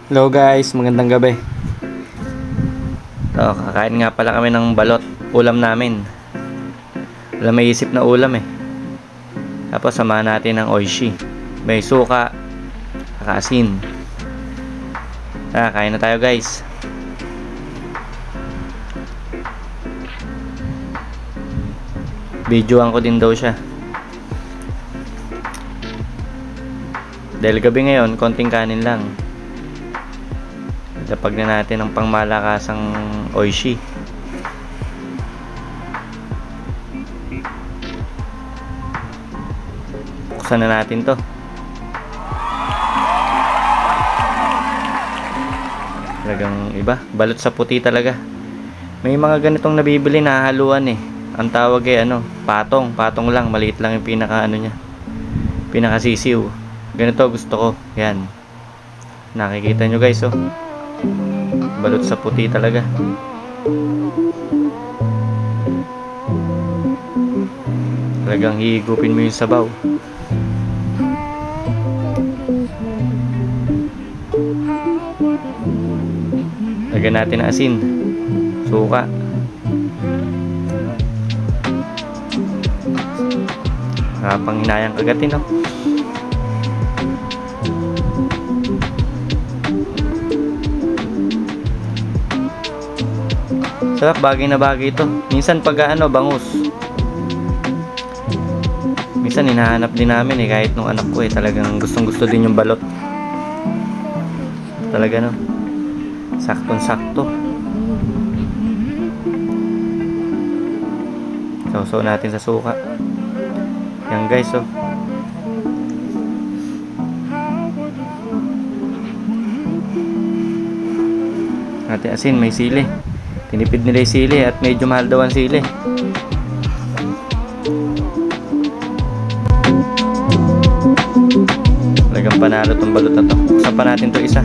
Hello guys, magandang gabi. Kakain nga pala kami ng balot. Ulam namin. Wala may isip na ulam eh. Tapos samahan natin ng oishi. May suka, kaasin. Kain na tayo guys. Videoan ko din daw siya. Dahil gabi ngayon, konting kanin lang. Lapag na natin ang pangmalakasang oishi. Buksan na natin to. Talagang iba, balot sa puti talaga. May mga ganitong nabibili na haluan eh. Ang tawag ay patong lang, maliit lang yung pinaka niya. Pinaka sisiw. Ganito gusto ko. Yan. Nakikita nyo guys oh. Balot sa puti talaga. Talagang hihigupin mo yung sabaw. Lagyan natin ng asin, suka. Pang hinayang kagatin no. Sarap, bagay na bagay ito. Minsan pag bangus. Minsan hinahanap din namin eh, kahit nung anak ko eh, talagang gustong gusto din yung balot. Talaga no. Saktong sakto. Sausaw natin sa suka. Yan guys oh. Natin asin, may sili. Tinipid nila yung sili at medyo mahal daw ang sili. Talagang panalo tong balot na to. Buksan pa natin to isa.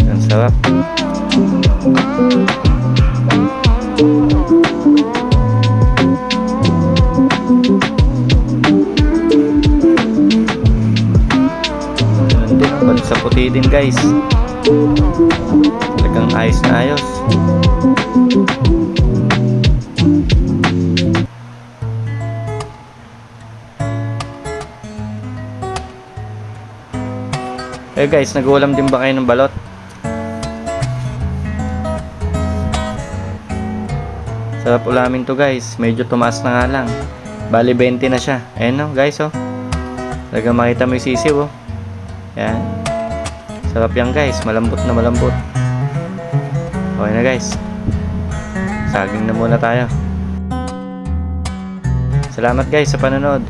Ang sarap. Balot sa puti din guys. Talagang ayos na ayos. Guys, nag-uulam din ba kayo ng balot? Sarap ulamin to guys. Medyo tumaas na nga lang. Bali 20 na siya. Ayan no guys oh. Talagang makita mo yung sisiw oh. Yan. Sarap yan guys. Malambot na malambot. Okay na guys. Saging na muna tayo. Salamat guys sa panonood.